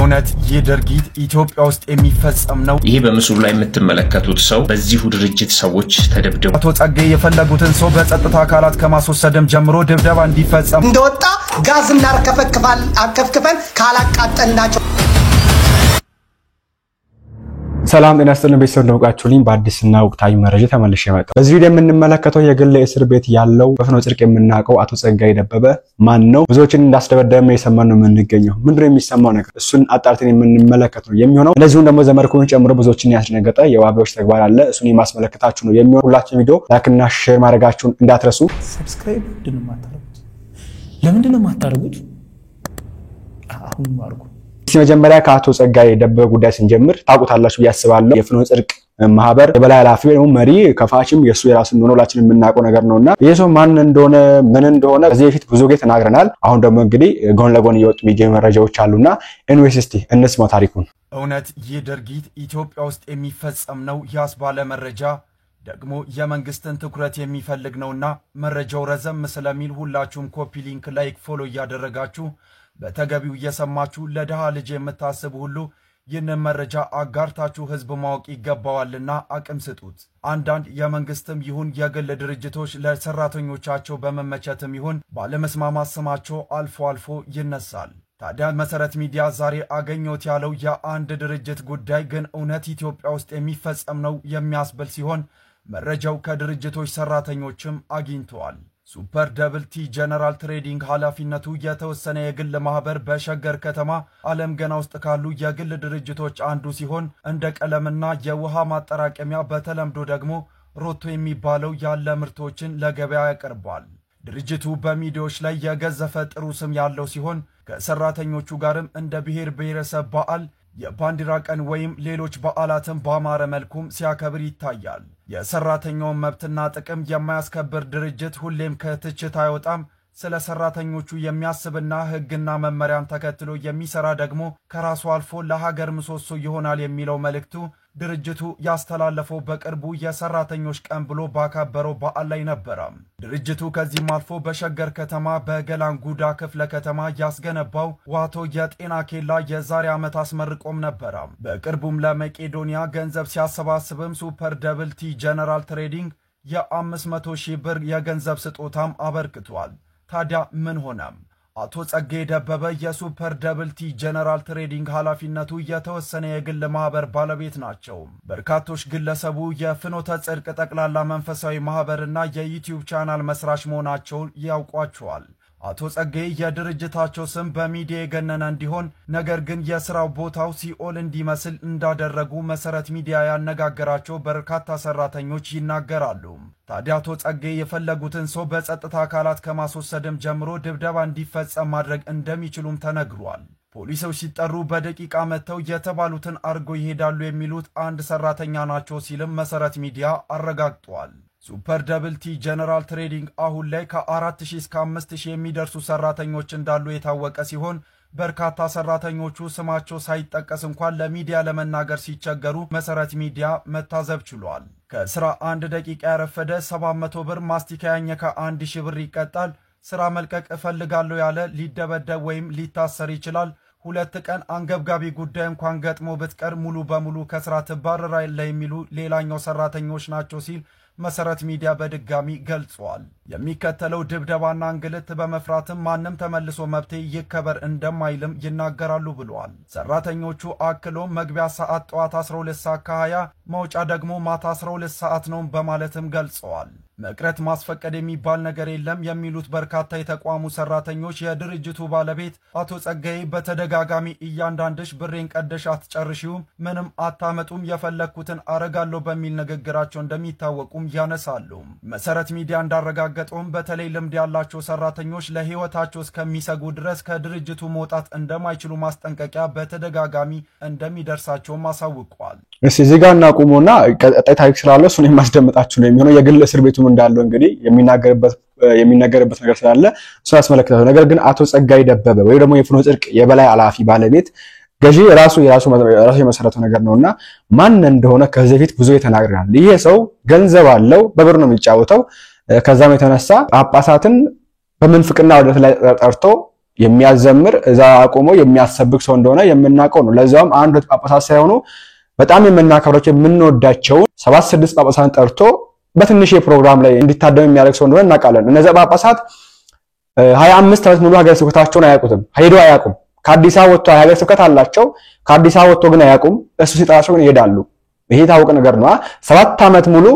እውነት የድርጊት ኢትዮጵያ ውስጥ የሚፈጸም ነው። ይሄ በምስሉ ላይ የምትመለከቱት ሰው በዚሁ ድርጅት ሰዎች ተደብደው አቶ ጸጋዬ የፈለጉትን ሰው በጸጥታ አካላት ከማስወሰድም ጀምሮ ድብደባ እንዲፈጸም እንደወጣ ጋዝና አርከፍክፈን ካላቃጠልናቸው ሰላም ጤና ይስጥልን ቤተሰብ እንደምቃችሁልኝ በአዲስና ወቅታዊ መረጃ ተመልሼ መጣሁ። በዚህ ቪዲዮ የምንመለከተው የግል እስር ቤት ያለው በፍኖተ ጽድቅ የምናቀው አቶ ጸጋዬ ደበበ ማን ነው? ብዙዎችን እንዳስደበደበ የሰማን ነው የምንገኘው። ምንድነው የሚሰማው ነገር? እሱን አጣርተን የምንመለከተው ነው የሚሆነው። እንደዚሁም ደግሞ ዘመርኩን ጨምሮ ብዙዎችን ያስደነገጠ የዋቢዎች ተግባር አለ። እሱን የማስመለከታችሁ ነው የሚሆነው። ሁላችሁም ቪዲዮ ላይክና ሼር ማድረጋችሁን እንዳትረሱ። ሰብስክራይብ ለምንድነው ማታረጉት? አሁን ማርኩ መጀመሪያ ከአቶ ጸጋዬ ደበበ ጉዳይ ስንጀምር ታውቁታላችሁ ያስባለሁ። የፍኖተ ጽድቅ ማህበር የበላይ ኃላፊ ነው መሪ ከፋችም የሱ የራሱ እንደሆነ ሁላችንም የምናውቀው ነገር ነውና የሰው ማን እንደሆነ ምን እንደሆነ ከዚህ በፊት ብዙ ጊዜ ተናግረናል። አሁን ደግሞ እንግዲህ ጎን ለጎን እየወጡ የሚገኙ መረጃዎች አሉና ኢንዌስቲ እንስማው ታሪኩን። እውነት ይህ ድርጊት ኢትዮጵያ ውስጥ የሚፈጸም ነው ያስባለ መረጃ ደግሞ የመንግስትን ትኩረት የሚፈልግ ነውና መረጃው ረዘም ስለሚል ሁላችሁም ኮፒ ሊንክ ላይክ ፎሎ እያደረጋችሁ በተገቢው እየሰማችሁ ለደሃ ልጅ የምታስቡ ሁሉ ይህንን መረጃ አጋርታችሁ ህዝብ ማወቅ ይገባዋልና አቅም ስጡት። አንዳንድ የመንግስትም ይሁን የግል ድርጅቶች ለሰራተኞቻቸው በመመቸትም ይሁን ባለመስማማት ስማቸው አልፎ ይነሳል። ታዲያ መሰረት ሚዲያ ዛሬ አገኘሁት ያለው የአንድ ድርጅት ጉዳይ ግን እውነት ኢትዮጵያ ውስጥ የሚፈጸም ነው የሚያስብል ሲሆን መረጃው ከድርጅቶች ሰራተኞችም አግኝተዋል። ሱፐር ደብል ቲ ጀነራል ትሬዲንግ ኃላፊነቱ የተወሰነ የግል ማህበር በሸገር ከተማ ዓለም ገና ውስጥ ካሉ የግል ድርጅቶች አንዱ ሲሆን እንደ ቀለምና የውሃ ማጠራቀሚያ በተለምዶ ደግሞ ሮቶ የሚባለው ያለ ምርቶችን ለገበያ ያቀርባል። ድርጅቱ በሚዲያዎች ላይ የገዘፈ ጥሩ ስም ያለው ሲሆን ከሰራተኞቹ ጋርም እንደ ብሔር ብሔረሰብ በዓል የባንዲራ ቀን ወይም ሌሎች በዓላትን ባማረ መልኩም ሲያከብር ይታያል። የሰራተኛውን መብትና ጥቅም የማያስከብር ድርጅት ሁሌም ከትችት አይወጣም። ስለ ሰራተኞቹ የሚያስብና ህግና መመሪያን ተከትሎ የሚሰራ ደግሞ ከራሱ አልፎ ለሀገር ምሰሶ ይሆናል የሚለው መልእክቱ ድርጅቱ ያስተላለፈው በቅርቡ የሰራተኞች ቀን ብሎ ባከበረው በዓል ላይ ነበር። ድርጅቱ ከዚህም አልፎ በሸገር ከተማ በገላንጉዳ ክፍለ ከተማ ያስገነባው ዋቶ የጤና ኬላ የዛሬ ዓመት አስመርቆም ነበር። በቅርቡም ለመቄዶንያ ገንዘብ ሲያሰባስብም ሱፐር ደብል ቲ ጀነራል ትሬዲንግ የ500,000 ብር የገንዘብ ስጦታም አበርክቷል። ታዲያ ምን ሆነም? አቶ ጸጋዬ ደበበ የሱፐር ደብል ቲ ጀነራል ትሬዲንግ ኃላፊነቱ የተወሰነ የግል ማህበር ባለቤት ናቸው። በርካቶች ግለሰቡ የፍኖተ ጽድቅ ጠቅላላ መንፈሳዊ ማህበርና የዩቲዩብ ቻናል መስራች መሆናቸውን ያውቋቸዋል። አቶ ጸጋዬ የድርጅታቸው ስም በሚዲያ የገነነ እንዲሆን ነገር ግን የሥራው ቦታው ሲኦል እንዲመስል እንዳደረጉ መሰረት ሚዲያ ያነጋገራቸው በርካታ ሰራተኞች ይናገራሉ። ታዲያ አቶ ጸጋዬ የፈለጉትን ሰው በጸጥታ አካላት ከማስወሰድም ጀምሮ ድብደባ እንዲፈጸም ማድረግ እንደሚችሉም ተነግሯል። ፖሊሶች ሲጠሩ በደቂቃ መተው የተባሉትን አርጎ ይሄዳሉ የሚሉት አንድ ሰራተኛ ናቸው ሲልም መሰረት ሚዲያ አረጋግጧል። ሱፐር ደብል ቲ ጀነራል ትሬዲንግ አሁን ላይ ከ4000 እስከ 5000 የሚደርሱ ሰራተኞች እንዳሉ የታወቀ ሲሆን በርካታ ሰራተኞቹ ስማቸው ሳይጠቀስ እንኳን ለሚዲያ ለመናገር ሲቸገሩ መሰረት ሚዲያ መታዘብ ችሏል። ከስራ 1 ደቂቃ ያረፈደ 700 ብር፣ ማስቲካ ያኘከ 1000 ብር ይቀጣል። ስራ መልቀቅ እፈልጋለሁ ያለ ሊደበደብ ወይም ሊታሰር ይችላል። 2 ቀን አንገብጋቢ ጉዳይ እንኳን ገጥሞ ብትቀር ሙሉ በሙሉ ከስራ ትባረራለህ የሚሉ ሌላኛው ሰራተኞች ናቸው ሲል መሰረት ሚዲያ በድጋሚ ገልጿል። የሚከተለው ድብደባና እንግልት በመፍራትም ማንም ተመልሶ መብቴ ይከበር እንደማይልም ይናገራሉ ብለዋል። ሰራተኞቹ አክሎ መግቢያ ሰዓት ጠዋት 12 ሰዓት ከ20 መውጫ ደግሞ ማታ 12 ሰዓት ነው በማለትም ገልጸዋል። መቅረት ማስፈቀድ የሚባል ነገር የለም የሚሉት በርካታ የተቋሙ ሰራተኞች የድርጅቱ ባለቤት አቶ ጸጋዬ በተደጋጋሚ እያንዳንድሽ ብሬን ቀደሽ አትጨርሺውም፣ ምንም አታመጡም፣ የፈለኩትን አረጋለሁ በሚል ንግግራቸው እንደሚታወቁም ያነሳሉ። መሰረት ሚዲያ እንዳረጋገጠውም በተለይ ልምድ ያላቸው ሰራተኞች ለህይወታቸው እስከሚሰጉ ድረስ ከድርጅቱ መውጣት እንደማይችሉ ማስጠንቀቂያ በተደጋጋሚ እንደሚደርሳቸውም አሳውቀዋል። እዚህ ጋር እናቁሙና ቀጣይ ታሪክ ስላለው እሱን የማስደምጣችሁ ነው የሚሆነው። የግል እስር ቤቱም እንዳለው እንግዲህ የሚናገርበት ነገር ስላለ እሱ ያስመለክታል። ነገር ግን አቶ ጸጋዬ ደበበ ወይ ደግሞ የፍኖተ ጽድቅ የበላይ ኃላፊ ባለቤት ገዢ ራሱ የመሰረተው ነገር ነውና ማን እንደሆነ ከዚህ በፊት ብዙ የተናገረናል። ይሄ ሰው ገንዘብ አለው፣ በብር ነው የሚጫወተው። ከዛም የተነሳ ጳጳሳትን በመንፍቅና ወደ ላይ ጠርቶ የሚያዘምር እዛ አቆሞ የሚያሰብክ ሰው እንደሆነ የምናውቀው ነው ለዛውም አንድ ጳጳሳት ሳይሆኑ በጣም የምናከብራቸው የምንወዳቸው 7-6 ጳጳሳትን ጠርቶ በትንሽ ፕሮግራም ላይ እንዲታደም የሚያደርግ ሰው እንደሆነ እናውቃለን እነዛ ጳጳሳት 25 ዓመት ሙሉ ሀገረ ስብከታቸውን አያውቁትም ሄደው አያውቁም ከአዲስ አበባ ወጥተው ሀገረ ስብከት አላቸው ከአዲስ አበባ ወጥተው ግን አያውቁም እሱ ሲጠራቸው ግን ይሄዳሉ ይሄ ታውቀ ነገር ነው 7 ዓመት ሙሉ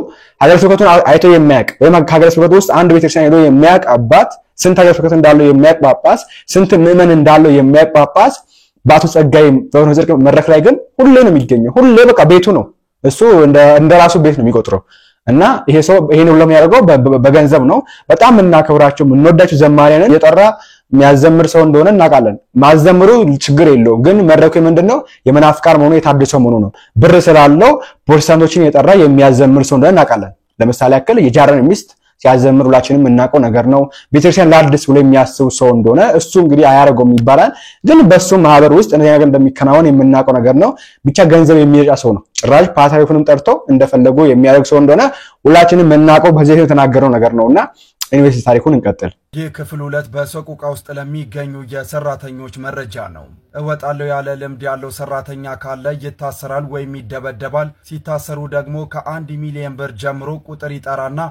ሀገረ ስብከቱን አይቶ የሚያውቅ ወይም ሀገረ ስብከቱ ውስጥ አንድ ቤተክርስቲያን ሄዶ የሚያውቅ አባት ስንት ሀገረ ስብከት እንዳለው የሚያውቅ ጳጳስ ስንት ምዕመን እንዳለው የሚያውቅ ጳጳስ በአቶ ጸጋይ በሆነ ጽድቅ መድረክ ላይ ግን ሁሌ ነው የሚገኘው ሁሌ በቃ ቤቱ ነው እሱ እንደ ራሱ ቤት ነው የሚቆጥረው እና ይሄ ሰው ይሄን ሁሉ የሚያደርገው በገንዘብ ነው በጣም እናከብራቸው እንወዳቸው ዘማሪያንን የጠራ የሚያዘምር ሰው እንደሆነ እናውቃለን ማዘምሩ ችግር የለው ግን መድረኩ ምንድነው የመናፍቃን መሆኑ የታደሰው መሆኑ ነው ብር ስላለው ፕሮቴስታንቶችን የጠራ የሚያዘምር ሰው እንደሆነ እናውቃለን ለምሳሌ ያክል የጃረን ሚስት ሲያዘምር ሁላችንም እናውቀው ነገር ነው ቤተክርስቲያን ላድስ ብሎ የሚያስብ ሰው እንደሆነ እሱ እንግዲህ አያረጋውም ይባላል ግን በሱ ማህበር ውስጥ እንደዚህ ነገር እንደሚከናወን የምናውቀው ነገር ነው ብቻ ገንዘብ የሚያጫ ሰው ነው ጭራሽ ፓትርያርኩንም ጠርቶ እንደፈለጉ የሚያደርግ ሰው እንደሆነ ሁላችንም እናውቀው በዚህ የተናገረው ነገር ነውና ኢንቨስት ታሪኩን እንቀጥል ይህ ክፍል 2 በሰቆቃ ውስጥ ለሚገኙ የሰራተኞች መረጃ ነው እወጣለው ያለ ልምድ ያለው ሰራተኛ ካለ ይታሰራል ወይም ይደበደባል ሲታሰሩ ደግሞ ከ1 ሚሊዮን ብር ጀምሮ ቁጥር ይጠራና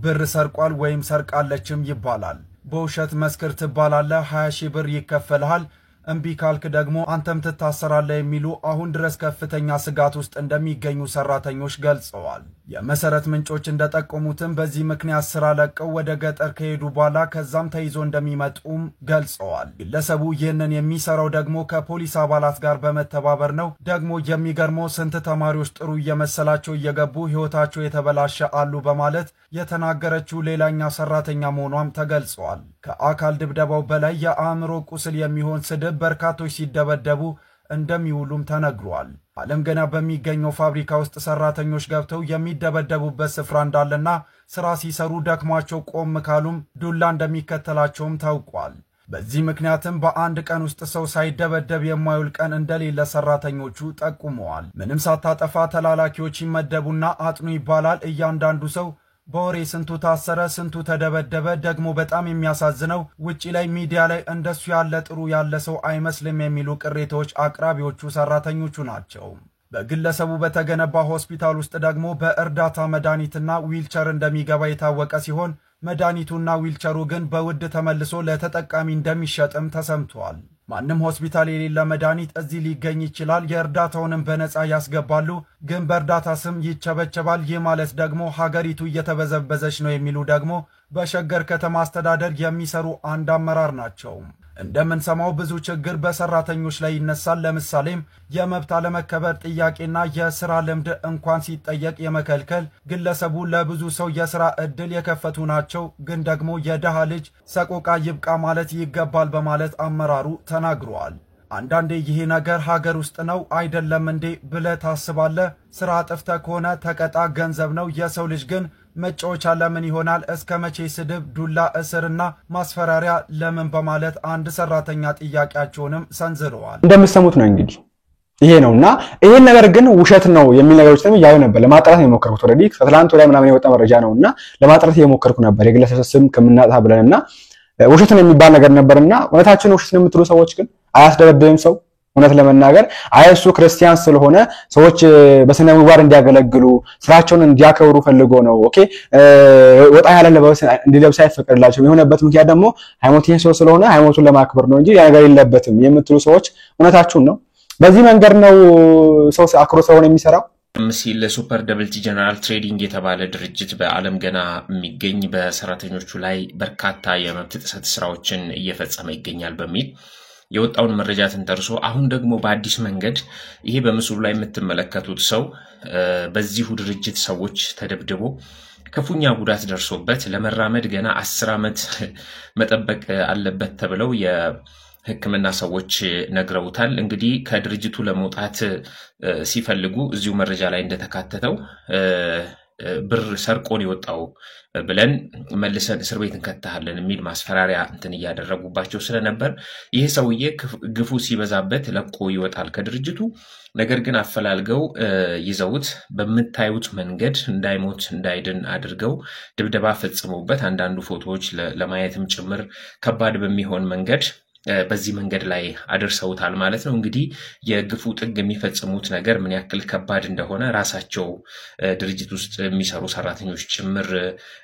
ብር ሰርቋል ወይም ሰርቃለችም ይባላል በውሸት መስክር ትባላለህ 20 ሺህ ብር ይከፈልሃል እንቢ ካልክ ደግሞ አንተም ትታሰራለህ የሚሉ አሁን ድረስ ከፍተኛ ስጋት ውስጥ እንደሚገኙ ሰራተኞች ገልጸዋል የመሰረት ምንጮች እንደጠቆሙትም በዚህ ምክንያት ስራ ለቀው ወደ ገጠር ከሄዱ በኋላ ከዛም ተይዞ እንደሚመጡም ገልጸዋል ግለሰቡ ይህንን የሚሰራው ደግሞ ከፖሊስ አባላት ጋር በመተባበር ነው ደግሞ የሚገርመው ስንት ተማሪዎች ጥሩ እየመሰላቸው እየገቡ ህይወታቸው የተበላሸ አሉ በማለት የተናገረችው ሌላኛ ሰራተኛ መሆኗም ተገልጿል ከአካል ድብደባው በላይ የአእምሮ ቁስል የሚሆን ስድብ በርካቶች ሲደበደቡ እንደሚውሉም ተነግሯል ዓለም ገና በሚገኘው ፋብሪካ ውስጥ ሰራተኞች ገብተው የሚደበደቡበት ስፍራ እንዳለና ስራ ሲሰሩ ደክሟቸው ቆም ካሉም ዱላ እንደሚከተላቸውም ታውቋል በዚህ ምክንያትም በአንድ ቀን ውስጥ ሰው ሳይደበደብ የማይውል ቀን እንደሌለ ሰራተኞቹ ጠቁመዋል ምንም ሳታጠፋ ተላላኪዎች ይመደቡና አጥኑ ይባላል እያንዳንዱ ሰው በወሬ ስንቱ ታሰረ ስንቱ ተደበደበ ደግሞ በጣም የሚያሳዝነው ውጪ ላይ ሚዲያ ላይ እንደሱ ያለ ጥሩ ያለ ሰው አይመስልም የሚሉ ቅሬታዎች አቅራቢዎቹ ሰራተኞቹ ናቸው በግለሰቡ በተገነባ ሆስፒታል ውስጥ ደግሞ በእርዳታ መድኃኒትና ዊልቸር እንደሚገባ የታወቀ ሲሆን መድኃኒቱና ዊልቸሩ ግን በውድ ተመልሶ ለተጠቃሚ እንደሚሸጥም ተሰምቷል ማንም ሆስፒታል የሌለ መድኃኒት እዚህ ሊገኝ ይችላል የእርዳታውንም በነፃ ያስገባሉ ግን በእርዳታ ስም ይቸበቸባል ይህ ማለት ደግሞ ሀገሪቱ እየተበዘበዘች ነው የሚሉ ደግሞ በሸገር ከተማ አስተዳደር የሚሰሩ አንድ አመራር ናቸው እንደምንሰማው ብዙ ችግር በሰራተኞች ላይ ይነሳል ለምሳሌም የመብት አለመከበር ጥያቄና የሥራ ልምድ እንኳን ሲጠየቅ የመከልከል ግለሰቡ ለብዙ ሰው የሥራ እድል የከፈቱ ናቸው ግን ደግሞ የደሃ ልጅ ሰቆቃ ይብቃ ማለት ይገባል በማለት አመራሩ ተናግሯል አንዳንዴ ይሄ ነገር ሀገር ውስጥ ነው አይደለም እንዴ ብለ ታስባለ ስራ አጥፍተ ከሆነ ተቀጣ ገንዘብ ነው የሰው ልጅ ግን መጫወቻ ለምን ይሆናል እስከመቼ ስድብ ዱላ እስርና ማስፈራሪያ ለምን በማለት አንድ ሰራተኛ ጥያቄያቸውንም ሰንዝረዋል እንደምትሰሙት ነው እንግዲህ ይሄ ነውና ይሄን ነገር ግን ውሸት ነው የሚል ነገሮችንም ያዩ ነበር ለማጥራት የሞከርኩት ኦሬዲ ከትላንት ወዲያ ምናምን የወጣ መረጃ ነውና ለማጥራት የሞከርኩ ነበር የግለሰብ ስም ከመናጣ ብለንና ውሸት ነው የሚባል ነገር ነበርና እውነታችን ውሸት ነው የምትሉ ሰዎች ግን አያስደበደብም ሰው እውነት ለመናገር አይሱ ክርስቲያን ስለሆነ ሰዎች በስነ ምግባር እንዲያገለግሉ ስራቸውን እንዲያከብሩ ፈልጎ ነው ኦኬ ወጣ ያለ ለበስ እንዲለብስ አይፈቀድላቸው የሆነበት ምክንያት ደግሞ ሃይማኖተኛ ሰው ስለሆነ ሃይማኖቱን ለማክበር ነው እንጂ ያ ነገር የለበትም የምትሉ ሰዎች እውነታችሁን ነው በዚህ መንገድ ነው ሰው አክሮ ሰውን የሚሰራው ሲል ሱፐር ደብልቲ ጀነራል ትሬዲንግ የተባለ ድርጅት በአለም ገና የሚገኝ በሰራተኞቹ ላይ በርካታ የመብት ጥሰት ስራዎችን እየፈጸመ ይገኛል በሚል የወጣውን መረጃ ተንተርሶ አሁን ደግሞ በአዲስ መንገድ ይሄ በምስሉ ላይ የምትመለከቱት ሰው በዚሁ ድርጅት ሰዎች ተደብድቦ ከፉኛ ጉዳት ደርሶበት ለመራመድ ገና 10 አመት መጠበቅ አለበት ተብለው የሕክምና ሰዎች ነግረውታል እንግዲህ ከድርጅቱ ለመውጣት ሲፈልጉ እዚሁ መረጃ ላይ እንደተካተተው ብር ሰርቆን ይወጣው ብለን መልሰን እስር ቤት እንከታለን የሚል ማስፈራሪያ እንትን ያደረጉባቸው ስለነበር ይሄ ሰውዬ ግፉ ሲበዛበት ለቆ ይወጣል ከድርጅቱ ነገር ግን አፈላልገው ይዘውት በመታዩት መንገድ እንዳይሞት እንዳይድን አድርገው ድብደባ ፈጽመውበት አንዳንዱ ፎቶዎች ለማየትም ጭምር ከባድ በሚሆን መንገድ በዚህ መንገድ ላይ አድርሰውታል ማለት ነው። እንግዲህ የግፉ ጥግ የሚፈጽሙት ነገር ምን ያክል ከባድ እንደሆነ ራሳቸው ድርጅት ውስጥ የሚሰሩ ሰራተኞች ጭምር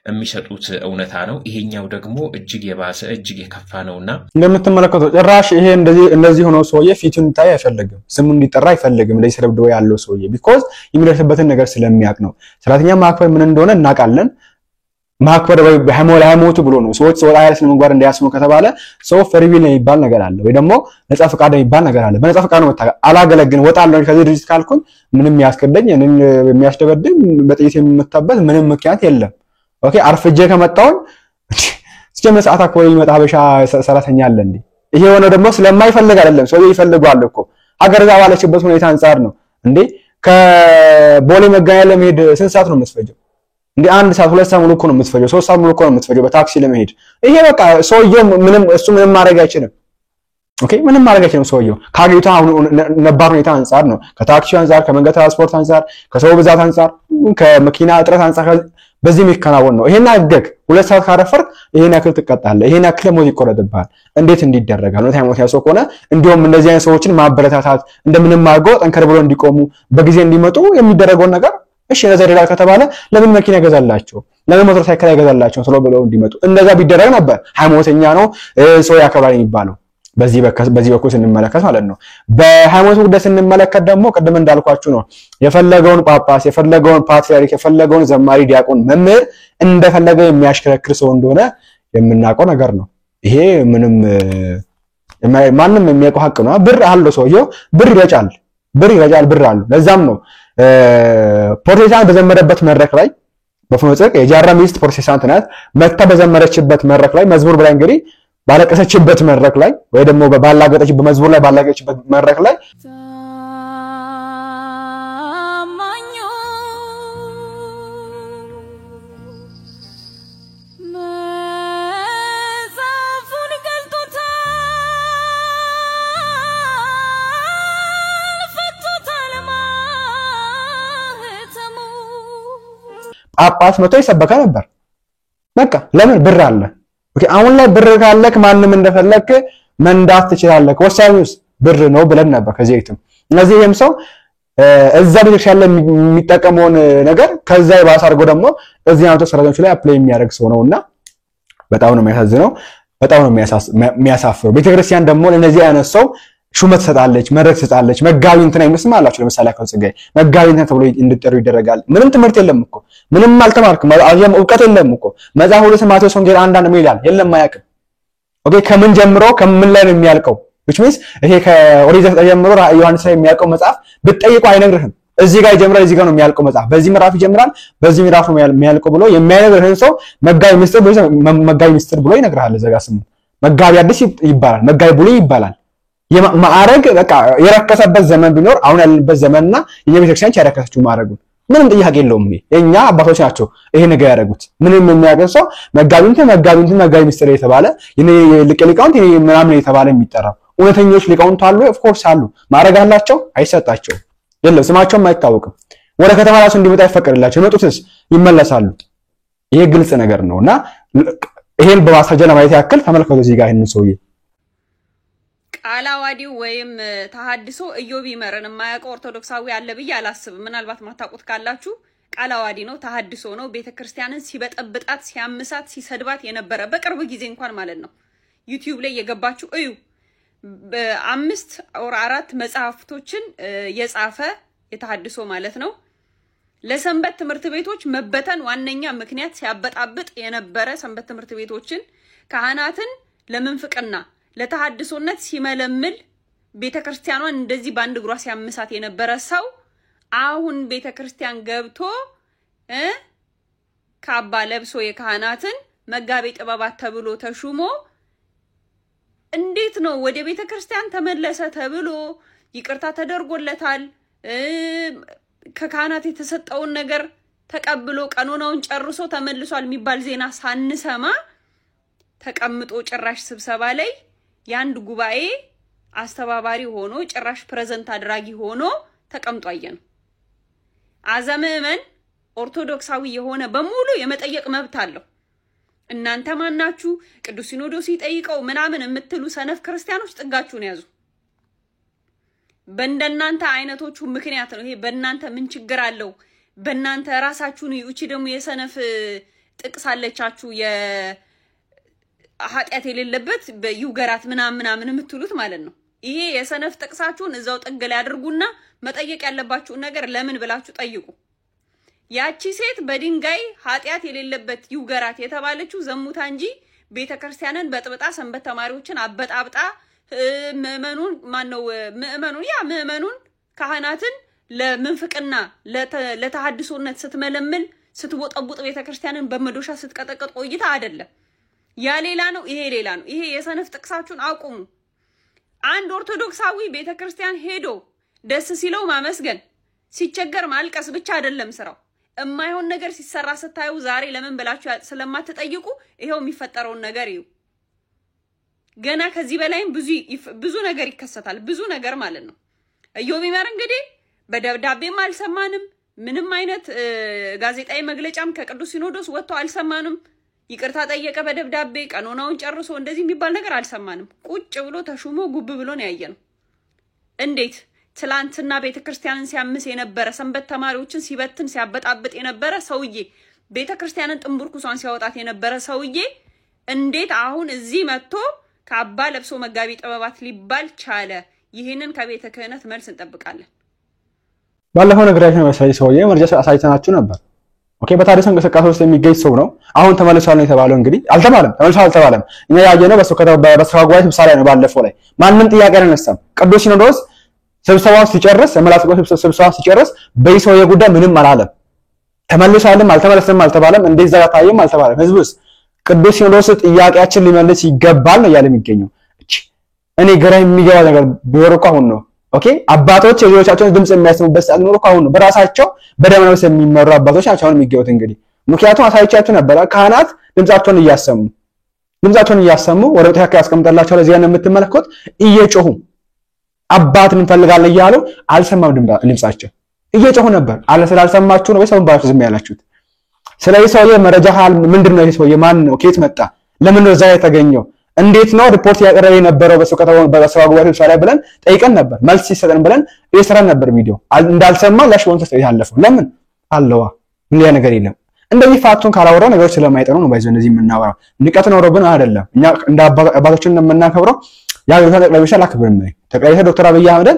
የሚሰጡት እውነታ ነው። ይሄኛው ደግሞ እጅግ የባሰ እጅግ የከፋ ነውና እንደምትመለከቱት ጭራሽ ይሄ እንደዚህ ሆኖ ሰውዬ ፊቱን እንዲታይ አይፈልግም፣ ስሙ እንዲጠራ አይፈልግም። እንደዚህ ተደብድቦ ያለው ሰውዬ ቢኮዝ የሚደርስበትን ነገር ስለሚያውቅ ነው። ሰራተኛ ማክበር ምን እንደሆነ እናውቃለን። ማክበር ወይ ሃይማኖቱ ብሎ ነው ሰዎች ወጣ ያለ ስነ ምግባር እንዲያስሙ ከተባለ ሰው ፍሪዊል ነው የሚባል ነገር አለ፣ ወይ ደግሞ ነፃ ፈቃድ የሚባል ነገር አለ። በነፃ ፈቃድ ነው ወጣ አላገለግን ወጣለሁ ከዚህ ድርጅት ካልኩኝ ምንም ያስከደኝ እኔን የሚያስደበድብ በጥይት የሚመታበት ምንም ምክንያት የለም። ኦኬ አርፍጄ ከመጣው እስከ ሰዓት አክብሮ የሚመጣ ሀበሻ ሰራተኛ አለ እንዴ? ይሄ ሆነ ደግሞ ስለማይፈልግ አይደለም፣ ሰው ይፈልጋል እኮ ሀገር እዛ ባለችበት ሁኔታ አንፃር ነው እንዴ። ከቦሌ መገናኛ ለመሄድ ስንት ሰዓት ነው የምትፈጀው እንዴ? 1 ሰዓት 2 ሰዓት ሙሉ እኮ ነው የምትፈጀው፣ 3 ሰዓት ሙሉ እኮ ነው የምትፈጀው በታክሲ ለመሄድ። ይሄ በቃ ሰውየው ምንም ማድረግ አይችልም። ኦኬ ምንም ማድረግ አይችልም ሰውየው ከሀገሪቷ ነባር ሁኔታ አንፃር ነው፣ ከታክሲው አንፃር፣ ከመንገድ ትራንስፖርት አንፃር፣ ከሰው ብዛት አንፃር፣ ከመኪና እጥረት አንፃር በዚህ የሚከናወን ነው። ይሄን አገግ 2 ሰዓት ካረፈርክ ይሄን ያክል ትቀጣለህ፣ ይሄን ያክል ሞት ይቆረጥብሃል። እንዴት እንዲደረጋል ነው ታይሞት ያሰው ከሆነ እንዲሁም እንደዚህ አይነት ሰዎችን ማበረታታት እንደምንም አድርጎ ጠንከር ብሎ እንዲቆሙ በጊዜ እንዲመጡ የሚደረገው ነገር እሺ ለዘደላ ከተባለ ለምን መኪና ይገዛላቸው ለምን ሞተር ሳይክል ይገዛላቸው ስለ ብለው እንዲመጡ እንደዛ ቢደረግ ነበር ሃይማኖተኛ ነው ሰው ያከብራል የሚባለው። በዚህ በኩል ስንመለከት ማለት ነው። በሃይማኖት ጉዳይ ስንመለከት ደግሞ ቀደም እንዳልኳችሁ ነው የፈለገውን ጳጳስ የፈለገውን ፓትርያርክ የፈለገውን ዘማሪ ዲያቆን መምህር እንደፈለገ የሚያሽከረክር ሰው እንደሆነ የምናውቀው ነገር ነው። ይሄ ምንም ማንንም የሚያውቀው ሀቅ ነው። ብር አለው ሰውየው ብር ይረጫል ብር አለው። ለዛም ነው ፕሮቴስታንት በዘመረበት መድረክ ላይ በፍኖተ ጽድቅ የጃራ ሚስት ፕሮቴስታንት ናት መታ በዘመረችበት መድረክ ላይ መዝሙር ብላ እንግዲህ ባለቀሰችበት መድረክ ላይ ወይ ደግሞ ባላገጠችበት መዝሙር ላይ ባላገጠችበት መድረክ ላይ ጳጳስ መቶ ይሰበካ ነበር። በቃ ለምን ብር አለ። ኦኬ አሁን ላይ ብር ካለክ ማንንም እንደፈለክ መንዳት ትችላለህ። ወሳኙስ ብር ነው ብለን ነበር ከዚህም እነዚህም ሰው እዛ ቤተክርስቲያን ላይ የሚጠቀመውን ነገር ከዛ ይባስ አድርጎ ደግሞ እዚህ አውቶ ሰራተኞች ላይ አፕላይ የሚያደርግ ሰው ነውና በጣም ነው የሚያሳዝነው፣ በጣም ነው የሚያሳፍረው። ቤተክርስቲያን ደግሞ ለነዚህ አይነት ሰው ሹመት ሰጣለች፣ መድረክ ሰጣለች። መጋቢ እንትና ይመስማላችሁ ለምሳሌ አካል ጽጋይ መጋቢ እንትና ተብሎ እንድጠሩ ይደረጋል። ምንም ትምህርት የለም እኮ ምንም አልተማርክም፣ አየም ዕውቀት የለም እኮ መጽሐፍ ሁሉ ማቴዎስ ወንጌል 1 ምን ይላል የለም አያውቅም። ኦኬ ከምን ጀምሮ ከምን ላይ ነው የሚያልቀው? which means ይሄ ከኦሪት ዘፍጥረት ጀምሮ ዮሐንስ ላይ የሚያልቀው መጽሐፍ ብትጠይቀው አይነግርህም። እዚህ ጋር ይጀምራል፣ እዚህ ጋር ነው የሚያልቀው መጽሐፍ፣ በዚህ ምዕራፍ ይጀምራል፣ በዚህ ምዕራፍ ነው የሚያልቀው ብሎ የሚያነግርህን ሰው መጋቢ ምስጢር ብሎ ይነግርሃል። እዛ ጋር ስሙ መጋቢ አዲስ ይባላል፣ መጋቢ ብሉይ ይባላል። ማዕረግ በቃ የረከሰበት ዘመን ቢኖር አሁን ያለንበት ዘመንና የቤተክርስቲያን ያረከሰችው ማዕረጉ ምንም ጥያቄ የለውም። የኛ አባቶች ናቸው ይሄ ነገር ያደረጉት። ምንም የሚያገር ሰው መጋቢ ምስጢር የተባለ ሊቃውንት ምናምን የተባለ የሚጠራው እውነተኞች ሊቃውንት አሉ፣ ኦፍ ኮርስ አሉ። ማዕረግ አላቸው፣ አይሰጣቸውም፣ የለም ስማቸውም አይታወቅም። ወደ ከተማ ራሱ እንዲመጣ ይፈቀድላቸው፣ የመጡትስ ይመለሳሉ። ይሄ ግልጽ ነገር ነውና ይሄን በማስረጃ ለማየት ያክል ተመልከቱ። እዚህ ጋር ይሄንን ሰውዬ ቃላዋዲው ወይም ተሐድሶ ኢዮብ ይመረን የማያውቀው ኦርቶዶክሳዊ አለ ብዬ አላስብም። ምናልባት ማታውቁት ካላችሁ ቃላዋዲ ነው፣ ተሐድሶ ነው። ቤተክርስቲያንን ሲበጠብጣት ሲያምሳት ሲሰድባት የነበረ በቅርብ ጊዜ እንኳን ማለት ነው ዩቲዩብ ላይ የገባችሁ እዩ። 5 or 4 መጽሐፍቶችን የጻፈ የተሐድሶ ማለት ነው። ለሰንበት ትምህርት ቤቶች መበተን ዋነኛ ምክንያት ሲያበጣብጥ የነበረ ሰንበት ትምህርት ቤቶችን ካህናትን ለምንፍቅና ለተሐድሶነት ሲመለምል ቤተክርስቲያኗን እንደዚህ ባንድ እግሯ ሲያምሳት የነበረ ሰው አሁን ቤተክርስቲያን ገብቶ ካባ ለብሶ የካህናትን መጋቤ ጥበባት ተብሎ ተሹሞ እንዴት ነው ወደ ቤተክርስቲያን ተመለሰ ተብሎ ይቅርታ ተደርጎለታል። ከካህናት የተሰጠውን ነገር ተቀብሎ ቀኖናውን ጨርሶ ተመልሷል የሚባል ዜና ሳንሰማ ተቀምጦ ጭራሽ ስብሰባ ላይ ያንድ ጉባኤ አስተባባሪ ሆኖ ጭራሽ ፕሬዘንት አድራጊ ሆኖ ተቀምጦ አየነው። አዘመመን ኦርቶዶክሳዊ የሆነ በሙሉ የመጠየቅ መብት አለው። እናንተ ማናችሁ ቅዱስ ሲኖዶስ ይጠይቀው ምናምን የምትሉ ሰነፍ ክርስቲያኖች ጥጋችሁን ያዙ። በእንደናንተ አይነቶቹ ምክንያት ነው ይሄ። በእናንተ ምን ችግር አለው? በእናንተ ራሳችሁን እቺ ደግሞ የሰነፍ ጥቅሳለቻችሁ የኃጢአት የሌለበት በዩገራት ምናምን የምትሉት ማለት ነው። ይሄ የሰነፍ ጥቅሳችሁን እዛው ጥግ ላይ አድርጉና መጠየቅ ያለባችሁ ነገር ለምን ብላችሁ ጠይቁ። ያቺ ሴት በድንጋይ ኃጢአት የሌለበት ዩገራት የተባለችው ዘሙታ እንጂ ቤተክርስቲያንን በጥብጣ ሰንበት ተማሪዎችን አበጣብጣ ምእመኑን ካህናትን ለምንፍቅና ለተሐድሶነት ስትመለምል ስትቦጠቡጥ ቤተክርስቲያንን በመዶሻ ስትቀጠቀጥ ቆይታ አይደለም። ያ ሌላ ነው፣ ይሄ ሌላ ነው። ይሄ የሰነፍ ጥቅሳችሁን አቁሙ። አንድ ኦርቶዶክሳዊ ቤተክርስቲያን ሄዶ ደስ ሲለው ማመስገን ሲቸገር ማልቀስ ብቻ አይደለም ስራው። እማይሆን ነገር ሲሰራ ስታዩ ዛሬ ለምን ብላችሁ ስለማትጠይቁ ይሄው የሚፈጠረውን ነገር እዩ። ገና ከዚህ በላይም ብዙ ነገር ይከሰታል። ብዙ ነገር ማለት ነው። ኢዮብ ይመር እንግዲህ በደብዳቤም አልሰማንም። ምንም አይነት ጋዜጣዊ መግለጫም ከቅዱስ ሲኖዶስ ወጥቶ አልሰማንም። ይቅርታ ጠየቀ በደብዳቤ ቀኖናውን ጨርሶ እንደዚህ የሚባል ነገር አልሰማንም። ቁጭ ብሎ ተሹሞ ጉብ ብሎ ነው ያየነው። እንዴት ትላንትና ቤተክርስቲያንን ሲያምስ የነበረ ሰንበት ተማሪዎችን ሲበትን ሲያበጣብጥ የነበረ ሰውዬ ቤተክርስቲያንን ጥንቡርኩሷን ሲያወጣት የነበረ ሰውዬ እንዴት አሁን እዚህ መጥቶ ካባ ለብሶ መጋቢ ጥበባት ሊባል ቻለ? ይሄንን ከቤተ ክህነት መልስ እንጠብቃለን። ባለፈው ነገራችን መሰለኝ ሰውዬ መረጃ አሳይተናችሁ ነበር። ኦኬ በታዲያስ እንቅስቃሴ ውስጥ የሚገኝ ሰው ነው። አሁን ተመልሷል ነው የተባለው። እንግዲህ አልተባለም፣ ተመልሷል አልተባለም። እኛ ያየነው በስብሰባ ጉባኤ ስብሰባ ላይ ነው። ባለፈው ላይ ማንንም ጥያቄ አልነሳም። ቅዱስ ሲኖዶስ ስብሰባው ሲጨርስ ስብሰባው ሲጨርስ በይሰውዬ ጉዳይ ምንም አላለም። ተመልሷልም አልተመለሰም አልተባለም። እንዴት ዘጋ ታየም አልተባለም። ህዝብስ ቅዱስ ሲኖዶስ ጥያቄያችን ሊመልስ ይገባል ነው ያለ የሚገኘው። እኔ ግራ የሚገባ ነገር ቢኖር እኮ አሁን ነው። ኦኬ አባቶች የልጆቻቸውን ድምጽ የሚያሰሙበት ሰዓት ኖር እኮ አሁን ነው። በራሳቸው በደመ ነፍስ የሚመሩ አባቶች ናቸው አሁን የሚገኙት። እንግዲህ ምክንያቱም አሳይቻችሁ ነበር። ካህናት ድምጻቸውን እያሰሙ ወደ ተካካይ ያስቀምጣላቸው ለዚህ ነው የምትመለከቱት። እየጮሁ አባት እንፈልጋለን እያሉ አልሰማም ድምጻቸው እየጮሁ ነበር። ስላልሰማችሁ ነው ወይ ሰውን ባላችሁ ዝም ያላችሁት? ስለዚህ ሰውዬ መረጃ ምንድነው? ይሄ ሰውዬ ማን ነው? ከየት መጣ? ለምን ነው እዛ የተገኘው? እንዴት ነው ሪፖርት ያቀረበ የነበረው? በስብሰባ ጉባኤ ላይ ብለን ጠይቀን ነበር። መልስ ሲሰጠን ብለን እየሰራን ነበር። ቪዲዮ እንዳልሰማ ላሽወንተ ያለፈው ለምን አለዋ? ምን ያ ነገር የለም። እንደዚህ ፋክቱን ካላወራ ነገሮች ስለማይጠሩ ነው ባይዘው እንደዚህ የምናወራው። ንቀት ኖሮብን አይደለም። እኛ እንደ አባቶችን እንደምናከብረው ያ ጠቅላይ ሚኒስትር አላከብርም። ጠቅላይ ሚኒስትር ዶክተር አብይ አህመድን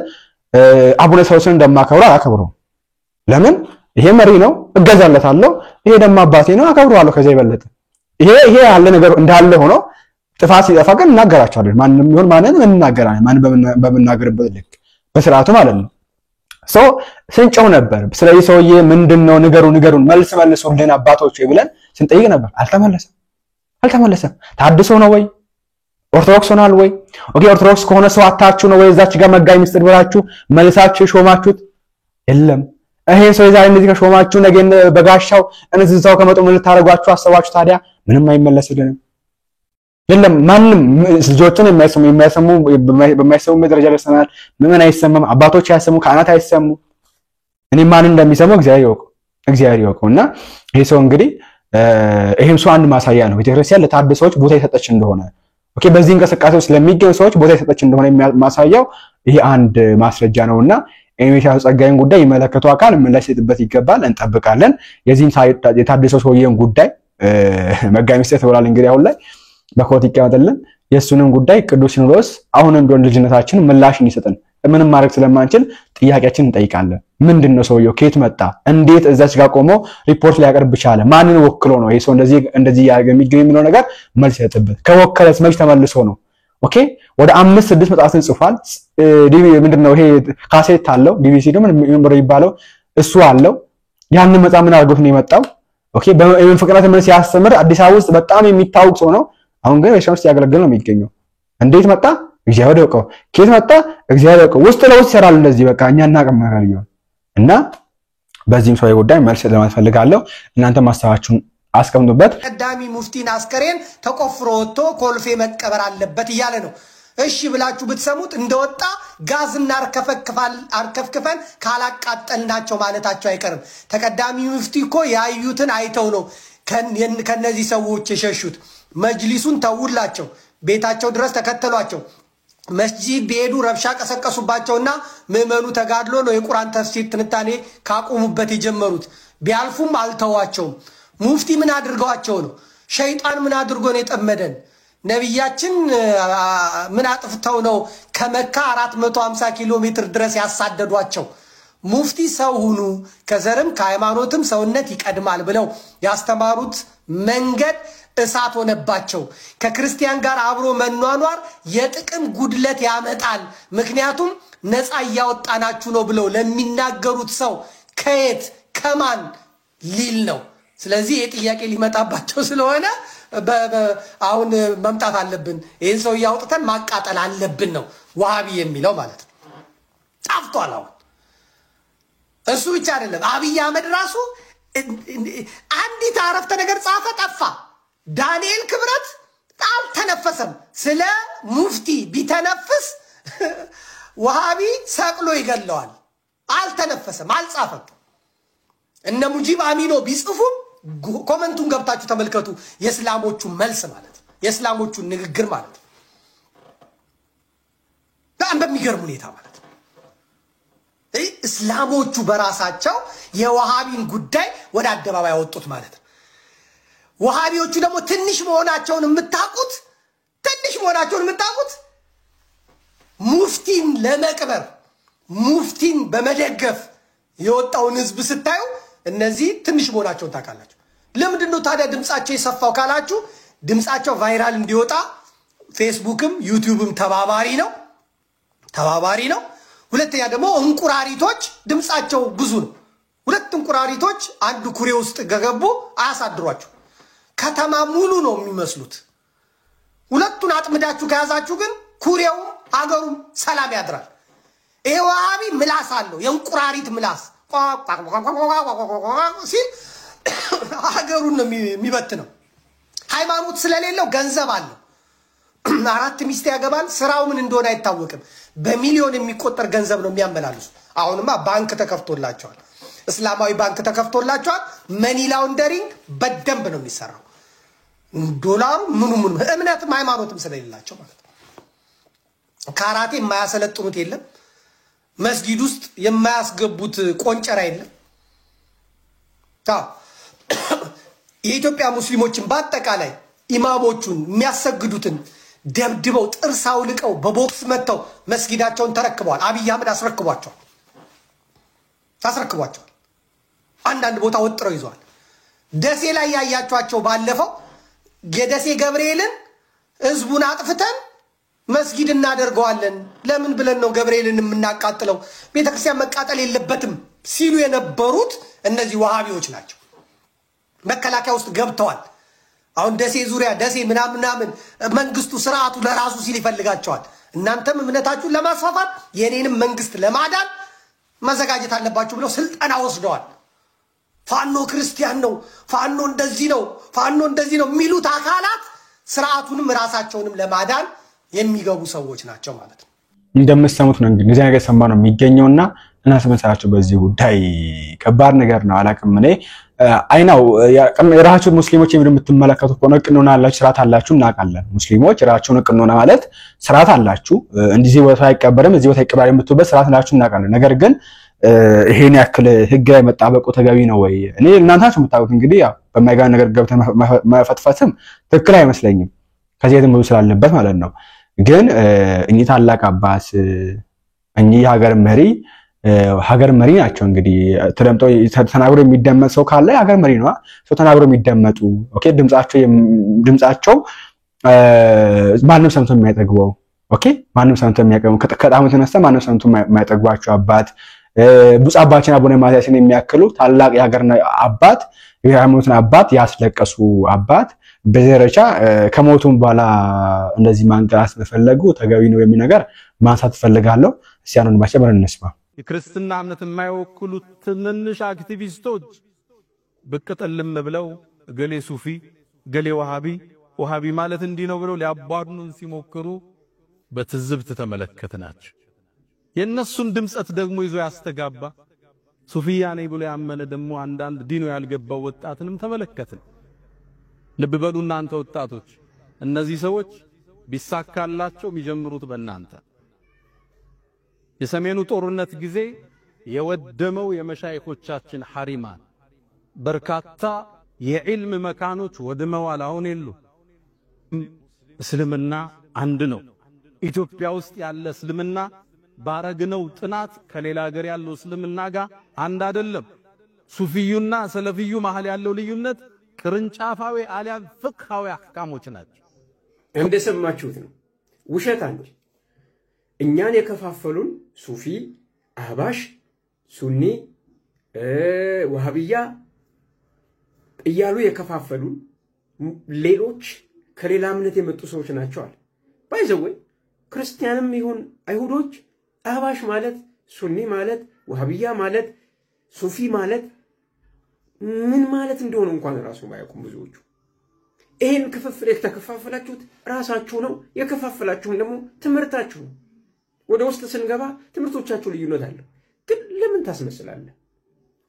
አቡነ ሰውስን እንደማከብረው አላከብረውም። ለምን? ይሄ መሪ ነው፣ እገዛለታለሁ። ይሄ ደግሞ አባቴ ነው፣ አከብረዋለሁ። ከዛ ይበለጥ ይሄ ያለ ነገር እንዳለ ሆኖ ጥፋት ሲጠፋ ግን እናገራቸዋለን። ማንንም ይሁን ማንንም እንናገራለን። ማን በመናገርበት ልክ በስርዓቱ ማለት ነው። ስንጨው ነበር። ስለዚህ ሰውዬ ምንድነው ንገሩን መልሱልን አባቶች ብለን ስንጠይቅ ነበር። አልተመለሰም። ታድሶ ነው ወይ ኦርቶዶክስ ሆናል ወይ? ኦኬ ኦርቶዶክስ ከሆነ ሰው አታችሁ ነው ወይ እዛች ጋር መጋቢ ምስጢር ብላችሁ መልሳችሁ ሾማችሁት? የለም። ይሄ ሰው ዛሬ እንደዚህ ከሾማችሁ ነገ በጋሻው እንዝዛው ከመጡ ምን ልታረጓችሁ አሰባችሁ? ታዲያ ምንም አይመለስልንም። የለም ማንንም ልጆችን በማይሰሙ ደረጃ ደርሰናል። ምን አይሰማም፣ አባቶች አይሰሙ፣ ካህናት አይሰሙ። እኔ ማን እንደሚሰማው እግዚአብሔር ይወቀውና ይሄ ሰው እንግዲህ ይሄም ሰው አንድ ማሳያ ነው። ቤተክርስቲያን ለታድሶች ቦታ የሰጠች እንደሆነ ኦኬ በዚህ እንቅስቃሴ ውስጥ ለሚገኙ ሰዎች ቦታ የሰጠች እንደሆነ ማሳያው ይሄ አንድ ማስረጃ ነውና ኤሚሻው ጸጋይን ጉዳይ የሚመለከተው አካል ምላሽ ሊሰጥበት ይገባል። እንጠብቃለን። የዚህን የታድሶ ሰውዬን ጉዳይ መጋቢ ምስጢር ተብሏል። እንግዲህ አሁን ላይ በኮት ይቀመጥልን። የሱንም ጉዳይ ቅዱስ ሲኖዶስ አሁንም ቢሆን ልጅነታችን ምላሽ እንዲሰጥን ምንም ማድረግ ስለማንችል ጥያቄያችንን እንጠይቃለን። ምንድነው ሰውየው? ከየት መጣ? እንዴት እዛች ጋር ቆሞ ሪፖርት ሊያቀርብ ቻለ? ማንን ወክሎ ነው ይሄ ሰው እንደዚህ የሚገኝ የሚለው ነገር መልስ ይሰጥበት። ከወከለስ መች ተመልሶ ነው? ኦኬ ወደ 5-6 መጽሐፍትን ጽፏል። ዲቪ ምንድነው ይሄ ካሴት አለው። ዲቪሲ ነው ምን ይባለው እሱ አለው። ያንን መጽሐፍ ምን አድርጎት ነው የመጣው? ኦኬ በፍቅረት ምን ሲያስተምር አዲስ አበባ ውስጥ በጣም የሚታወቅ ሰው ነው። አሁን ግን በሸምስ ያገለግል ነው የሚገኘው። እንዴት መጣ? እግዚአብሔር ያውቀው። ከየት መጣ? እግዚአብሔር ያውቀው። ውስጥ ለውስጥ ይሰራል እንደዚህ በቃ እኛ እናቀም ነገር ይሁን እና በዚህም ሰው ጉዳይ መልስ ለማለት ፈልጋለሁ። እናንተ ማስተዋችሁን አስቀምጡበት። ቀዳሚ ሙፍቲን አስከሬን ተቆፍሮ ወጥቶ ኮልፌ መቀበር አለበት እያለ ነው። እሺ ብላችሁ ብትሰሙት እንደወጣ ጋዝና አርከፍክፈን ካላቃጠልናቸው ማለታቸው አይቀርም። ተቀዳሚ ሙፍቲ እኮ ያዩትን አይተው ነው ከነዚህ ሰዎች የሸሹት መጅሊሱን ተውላቸው ቤታቸው ድረስ ተከተሏቸው መስጂድ ቢሄዱ ረብሻ ቀሰቀሱባቸውና ምዕመኑ ተጋድሎ ነው የቁርአን ተፍሲር ትንታኔ ካቆሙበት የጀመሩት ቢያልፉም አልተዋቸውም ሙፍቲ ምን አድርገዋቸው ነው ሸይጣን ምን አድርጎ ነው የጠመደን ነብያችን ምን አጥፍተው ነው ከመካ 450 ኪሎ ሜትር ድረስ ያሳደዷቸው ሙፍቲ ሰው ሁኑ ከዘርም ከሃይማኖትም ሰውነት ይቀድማል ብለው ያስተማሩት መንገድ እሳት ሆነባቸው ከክርስቲያን ጋር አብሮ መኗኗር የጥቅም ጉድለት ያመጣል ምክንያቱም ነፃ ያወጣናችሁ ነው ብለው ለሚናገሩት ሰው ከየት ከማን ሊል ነው ስለዚህ የጥያቄ ሊመጣባቸው ስለሆነ አሁን መምጣት አለብን ይሄን ሰው ያውጥተን ማቃጠል አለብን ነው ዋሃቢ የሚለው ማለት ነው ጣፍቷል አሁን እሱ ብቻ አይደለም አብይ አህመድ ራሱ አንዲት አረፍተ ነገር ጻፈ ጠፋ ዳንኤል ክብረት አልተነፈሰም ስለ ሙፍቲ ቢተነፍስ ዋሃቢ ሰቅሎ ይገለዋል አልተነፈሰም አልጻፈም እነ ሙጂብ አሚኖ ቢጽፉም ኮሜንቱን ገብታችሁ ተመልከቱ የእስላሞቹ መልስ ማለት የእስላሞቹ ንግግር ማለት በሚገርም ሁኔታ ማለት እስላሞቹ በራሳቸው የዋሃቢን ጉዳይ ወደ አደባባይ ያወጡት ማለት ዋሃቢዎቹ ደግሞ ትንሽ መሆናቸውን የምታቁት ሙፍቲን ለመቅበር ሙፍቲን በመደገፍ የወጣውን ህዝብ ስታዩ እነዚህ ትንሽ መሆናቸውን ታውቃላችሁ ለምንድነው ታዲያ ድምጻቸው የሰፋው ካላችሁ ድምጻቸው ቫይራል እንዲወጣ ፌስቡክም ዩቲዩብም ተባባሪ ነው ሁለተኛ ደግሞ እንቁራሪቶች ድምጻቸው ብዙ ነው ሁለት እንቁራሪቶች አንድ ኩሬ ውስጥ ገገቡ አያሳድሯቸው ከተማ ሙሉ ነው የሚመስሉት ሁለቱን አጥምዳችሁ ከያዛችሁ ግን ኩሬው አገሩ ሰላም ያድራል ይሄ ዋሃቢ ምላስ አለው የእንቁራሪት ምላስ ሲል አገሩን ነው የሚበትነው ሃይማኖት ስለሌለው ገንዘብ አለው አራት ሚስት ያገባል ስራው ምን እንደሆነ አይታወቅም በሚሊዮን የሚቆጠር ገንዘብ ነው የሚያመላልሱ አሁንማ ባንክ ተከፍቶላቸዋል እስላማዊ ባንክ ተከፍቶላቸዋል መኒ ላውንደሪንግ በደንብ ነው የሚሰራው ዶላሩ ምኑ እምነትም ሃይማኖትም ስለሌላቸው ማለት ነው ካራቴ የማያሰለጥኑት የለም መስጊድ ውስጥ የማያስገቡት ቆንጨራ የለም የኢትዮጵያ ሙስሊሞችን በአጠቃላይ ኢማሞቹን የሚያሰግዱትን ደብድበው ጥርሳው ልቀው በቦክስ መተው መስጊዳቸውን ተረክበዋል አብይ አህመድ አስረክቧቸዋል አንዳንድ ቦታ ወጥረው ይዟል ደሴ ላይ ያያቻቸው ባለፈው የደሴ ገብርኤልን ህዝቡን አጥፍተን መስጊድ እናደርገዋለን ለምን ብለን ነው ገብርኤልን የምናቃጥለው ቤተክርስቲያን መቃጠል የለበትም ሲሉ የነበሩት እነዚህ ዋሃቢዎች ናቸው መከላከያ ውስጥ ገብተዋል አሁን ደሴ ዙሪያ ደሴ ምናምን መንግስቱ ስርዓቱ ለራሱ ሲል ይፈልጋቸዋል እናንተም እምነታችሁን ለማስፋፋት የኔንም መንግስት ለማዳን መዘጋጀት አለባችሁ ብለው ስልጣና ወስደዋል ፋኖ ክርስቲያን ነው ፋኖ እንደዚህ ነው የሚሉት አካላት ስርዓቱንም ራሳቸውንም ለማዳን የሚገቡ ሰዎች ናቸው ማለት ነው እንደምትሰሙት ነው እንግዲህ እንደዚህ ነገር ሰማ ነው የሚገኘውና እናንተ መሰራችሁ በዚህ ጉዳይ ከባድ ነገር ነው አላቅም እኔ አይናው የራሳችሁ ሙስሊሞች የምትመለከቱ ከሆነ ቅንና አላችሁ ስርዓት አላችሁ እናቃለን ሙስሊሞች ራሳችሁን ቅንና ማለት ስርዓት አላችሁ እንደዚህ ቦታ አይቀበርም እዚህ ቦታ ይቀበራል የምትሉበት ስርዓት አላችሁ እናቃለን ነገር ግን ይሄን ያክል ህግ ላይ መጣበቁ ተገቢ ነው ወይ እኔ እናንታችሁ የምታውቁት እንግዲህ ያው በማይጋ ነገር ገብተን መፈትፈትም ትክክል አይመስለኝም ከዚህ ደም ስላለበት ማለት ነው ግን እኚህ ታላቅ አባስ እኚህ ሀገር መሪ ናቸው እንግዲህ ተደምጦ ተናግሮ የሚደመጥ ሰው ካለ ሀገር መሪ ነው ሰው ተናግሮ የሚደመጡ ኦኬ ድምጻቸው ማንም ሰምቶ የሚያጠግበው ኦኬ ማንም ሰምቶ የሚያቀርበው ከጣሙ ተነስተ ማንም ሰምቶ የማይጠግባቸው አባት ቡጻባችን አቡነ ማትያስን የሚያክሉ ታላቅ የሀገር አባት የሃይማኖትን አባት ያስለቀሱ አባት በዘረቻ ከሞቱም በኋላ እንደዚህ ማንቀራስ መፈለጉ ተገቢ ነው የሚል ነገር ማንሳት ፈልጋለሁ ሲያኑን ማቸበር እንስማ የክርስትና እምነት የማይወክሉ ትንንሽ አክቲቪስቶች በቀጠልም ብለው ገሌ ሱፊ ገሌ ወሃቢ ማለት እንዲህ ነው ብለው ሊያባዱን ሲሞክሩ በትዝብት ተመለከትናቸው የነሱን ድምጸት ደግሞ ይዞ ያስተጋባ ሱፊያ ነኝ ብሎ ያመነ ደግሞ አንዳንድ ዲኑ ያልገባው ወጣትንም ተመለከትን ልብ በሉ እናንተ ወጣቶች፣ እነዚህ ሰዎች ቢሳካላቸው የሚጀምሩት በእናንተ። የሰሜኑ ጦርነት ጊዜ የወደመው የመሻይኾቻችን ሐሪማን በርካታ የዕልም መካኖች ወድመዋል። አሁን የሉ። እስልምና አንድ ነው። ኢትዮጵያ ውስጥ ያለ እስልምና ባረግነው ጥናት ከሌላ ሀገር ያለው እስልምና ጋር አንድ አይደለም። ሱፊዩና ሰለፊዩ መሃል ያለው ልዩነት ቅርንጫፋዊ አሊያም ፍቅሃዊ አህካሞች ናቸው። እንደሰማችሁት ነው። ውሸት አንጂ እኛን የከፋፈሉን ሱፊ፣ አህባሽ፣ ሱኒ፣ ወሃቢያ እያሉ የከፋፈሉን ሌሎች ከሌላ እምነት የመጡ ሰዎች ናቸው አለ። ባይዘወይ ክርስቲያንም ይሁን አይሁዶች አህባሽ ማለት ሱኒ ማለት ወሃቢያ ማለት ሱፊ ማለት ምን ማለት እንደሆነ እንኳን ራሱ ማያውቁም ብዙዎቹ። ይሄን ክፍፍል የተከፋፈላችሁት ራሳችሁ ነው። የከፋፈላችሁን ደግሞ ትምህርታችሁ ነው። ወደ ውስጥ ስንገባ ትምህርቶቻችሁ ልዩነት አለው። ግን ለምን ታስመስላለህ?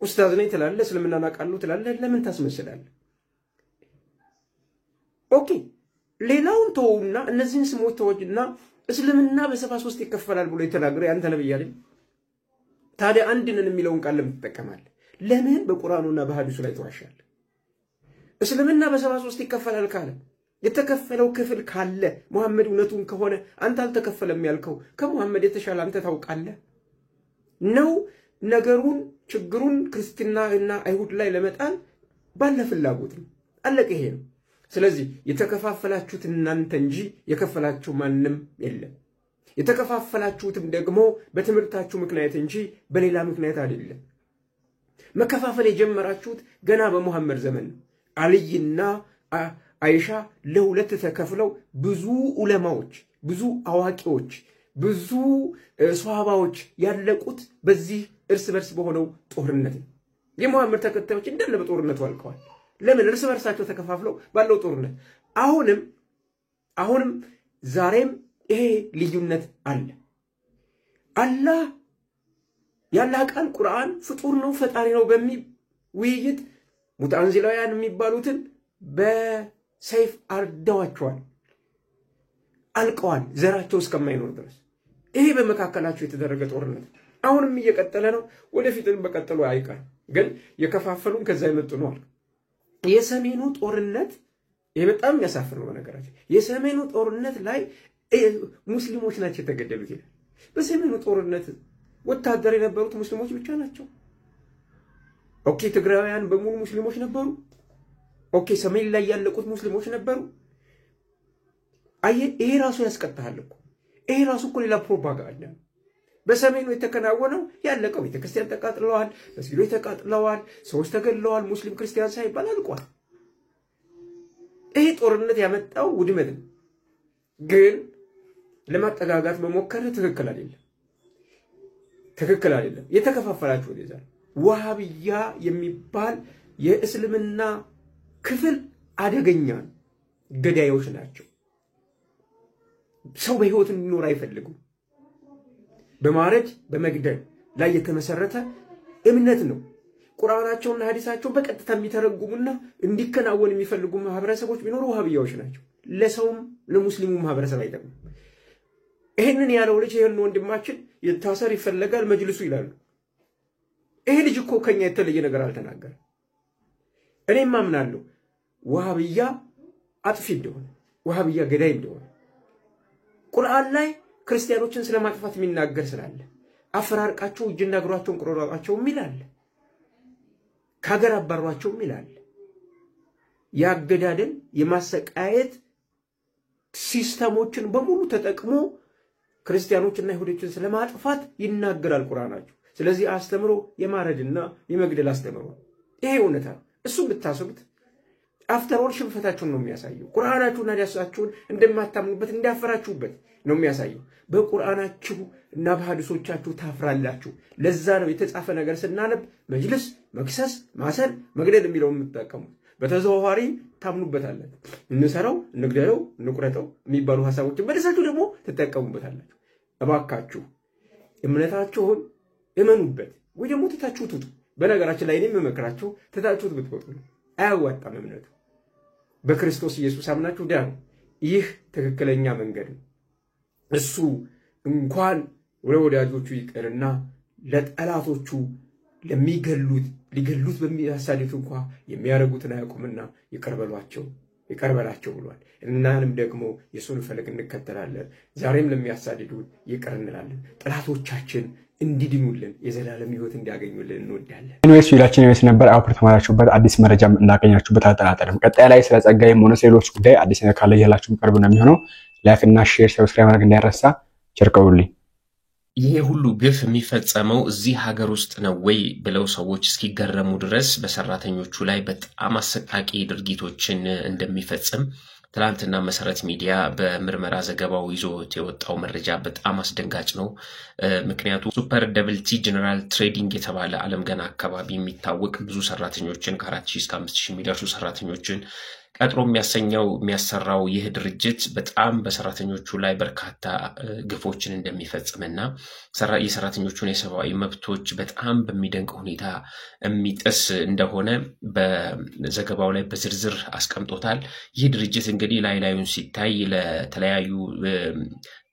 ኡስታዝ ነኝ ትላለህ፣ እስልምናን አውቃለሁ ትላለህ፣ ለምን ታስመስላለህ? ኦኬ ሌላውን ተውና እነዚህን ስሞች ተወጅና እስልምና በ73 ይከፈላል ብሎ የተናገረ ያንተ ነብይ አይደል? ታዲያ አንድነን የሚለውን ቃል ለምን ትጠቀማለህ? ለምን በቁርአኑና በሐዲሱ ላይ ተዋሻለህ? እስልምና በ73 ይከፈላል ካለ የተከፈለው ክፍል ካለ መሐመድ እውነቱን ከሆነ አንተ አልተከፈለም ያልከው ከመሐመድ የተሻለ አንተ ታውቃለህ ነው? ነገሩን ችግሩን ክርስቲያናና አይሁድ ላይ ለመጣል ባለ ፍላጎት ነው። አለቀ። ይሄ ነው። ስለዚህ የተከፋፈላችሁት እናንተ እንጂ የከፈላችሁ ማንም የለም። የተከፋፈላችሁትም ደግሞ በትምህርታችሁ ምክንያት እንጂ በሌላ ምክንያት አይደለም። መከፋፈል የጀመራችሁት ገና በመሐመድ ዘመን ነው። አልይና አይሻ ለሁለት ተከፍለው ብዙ ዑለማዎች፣ ብዙ አዋቂዎች፣ ብዙ ሷሃባዎች ያለቁት በዚህ እርስ በርስ በሆነው ጦርነት ነው። የመሐመድ ተከታዮች እንደለ በጦርነቱ አልቀዋል። ለምን? እርስ በርሳቸው ተከፋፍለው ባለው ጦርነት። አሁንም ዛሬም ይሄ ልዩነት አለ። አላህ ያላህ ቃል ቁርአን ፍጡር ነው ፈጣሪ ነው በሚል ውይይት ሙተአንዚላውያን የሚባሉትን በሰይፍ አርደዋቸዋል፣ አልቀዋል ዘራቸው እስከማይኖር ድረስ። ይሄ በመካከላቸው የተደረገ ጦርነት አሁንም እየቀጠለ ነው። ወደፊትም በቀጠሉ አይቀር። ግን የከፋፈሉን ከዛ ይመጡ ነው። የሰሜኑ ጦርነት ይሄ በጣም ያሳፍር ነው። በነገራችን የሰሜኑ ጦርነት ላይ ሙስሊሞች ናቸው የተገደሉት ይላል። በሰሜኑ ጦርነት ወታደር የነበሩት ሙስሊሞች ብቻ ናቸው። ኦኬ ትግራውያን በሙሉ ሙስሊሞች ነበሩ። ኦኬ ሰሜን ላይ ያለቁት ሙስሊሞች ነበሩ። ይሄ ራሱ ያስቀጣሃል እኮ። ይሄ ራሱ እኮ ሌላ ፕሮፓጋንዳ ነው። በሰሜኑ የተከናወነው ያለቀው ቤተክርስቲያን ተቃጥለዋል፣ መስጊዶች ተቃጥለዋል፣ ሰዎች ተገድለዋል፣ ሙስሊም ክርስቲያን ሳይባል አልቋል። ይሄ ጦርነት ያመጣው ውድመት ነው። ግን ለማጠጋጋት መሞከር ትክክል አይደለም። የተከፋፈላችሁ ወደዛ ወሃቢያ የሚባል የእስልምና ክፍል አደገኛ ገዳዮች ናቸው። ሰው በህይወት እንዲኖር አይፈልጉም። በማረድ በመግደል ላይ የተመሰረተ እምነት ነው። ቁርአናቸውና ሐዲሳቸው በቀጥታ የሚተረጉሙና እንዲከናወን የሚፈልጉ ማህበረሰቦች ቢኖሩ ወሃቢያዎች ናቸው። ለሰውም ለሙስሊሙ ማህበረሰብ አይጠቅሙም። ይሄንን ያለው ልጅ ይሄን ወንድማችን የታሰር ይፈልጋል መጅልሱ ይላሉ። ይሄ ልጅ እኮ ከኛ የተለየ ነገር አልተናገረ። እኔም አምናለሁ ወሃቢያ አጥፊ እንደሆነ፣ ወሃቢያ ገዳይ እንደሆነ ቁርአን ላይ ክርስቲያኖችን ስለማጥፋት የሚናገር ስላለ አፈራርቃቸው እጅና እግራቸውን ቆራርጣቸው ይላል። ካገር አባሯቸው ይላል። ያገዳደል የማሰቃየት ሲስተሞችን በሙሉ ተጠቅሞ ክርስቲያኖችና ይሁዶችን ስለማጥፋት ይናገራል ቁርአናቸው። ስለዚህ አስተምሮ የማረድና የመግደል አስተምሮ ይሄ እውነታ ነው። እሱ ብታስቡት አፍተሮል ሽንፈታችሁን ነው የሚያሳየው። ቁርአናችሁና ሐዲሳችሁን እንደማታምኑበት እንዳፈራችሁበት ነው የሚያሳየው። በቁርአናችሁ እና በሐዲሶቻችሁ ታፍራላችሁ። ለዛ ነው የተጻፈ ነገር ስናነብ መጅልስ፣ መክሰስ፣ ማሰር፣ መግደል የሚለውን የምትጠቀሙት። በተዘዋዋሪ ታምኑበታላችሁ። እንሰራው፣ እንግደለው፣ እንቁረጠው የሚባሉ ሐሳቦችን በደሳችሁ ደግሞ ትጠቀሙበታላችሁ። እባካችሁ እምነታችሁን እመኑበት ወይ ደግሞ ትታችሁት ውጡ። በነገራችን ላይ እኔም መመክራችሁ ትታችሁት ብትወጡ አያዋጣም እምነቱ። በክርስቶስ ኢየሱስ አምናችሁ ዳኑ። ይህ ትክክለኛ መንገድ ነው። እሱ እንኳን ወዳጆቹ ይቀርና ለጠላቶቹ ለሚገሉት ሊገሉት በሚያሳድዱት እንኳን የሚያረጉትን አያውቁምና ይቀርበላቸው ብሏል። እናንም ደግሞ የሱን ፈለግ እንከተላለን። ዛሬም ለሚያሳድዱን ይቅር እንላለን። ጠላቶቻችን እንዲድኑልን የዘላለም ሕይወት እንዲያገኙልን እንወዳለን። ኤኒዌይስ ቪዲዮአችን ይወስ ነበር። አውፕ ተማራችሁበት አዲስ መረጃ እንዳገኛችሁበት አልጠራጠርም። ቀጣይ ላይ ስለ ጸጋዬም ሆነ ሌሎች ጉዳይ አዲስ ነገር ካለ ይላችሁም ቀርብ ነው የሚሆነው። ላይክ እና ሼር ሰብስክራይብ ማድረግ እንዳይረሳ። ቸርቀውልኝ። ይሄ ሁሉ ግፍ የሚፈጸመው እዚህ ሀገር ውስጥ ነው ወይ ብለው ሰዎች እስኪገረሙ ድረስ በሰራተኞቹ ላይ በጣም አሰቃቂ ድርጊቶችን እንደሚፈጽም ትላንትና መሰረት ሚዲያ በምርመራ ዘገባው ይዞት የወጣው መረጃ በጣም አስደንጋጭ ነው። ምክንያቱም ሱፐር ደብልቲ ጀነራል ትሬዲንግ የተባለ ዓለም ገና አካባቢ የሚታወቅ ብዙ ሰራተኞችን ከ4000 እስከ 5000 የሚደርሱ ሰራተኞችን ቀጥሮ የሚያሰራው ይህ ድርጅት በጣም በሰራተኞቹ ላይ በርካታ ግፎችን እንደሚፈጽምና የሰራተኞቹን የሰብአዊ መብቶች በጣም በሚደንቅ ሁኔታ የሚጥስ እንደሆነ በዘገባው ላይ በዝርዝር አስቀምጦታል። ይህ ድርጅት እንግዲህ ላዩን ሲታይ ለተለያዩ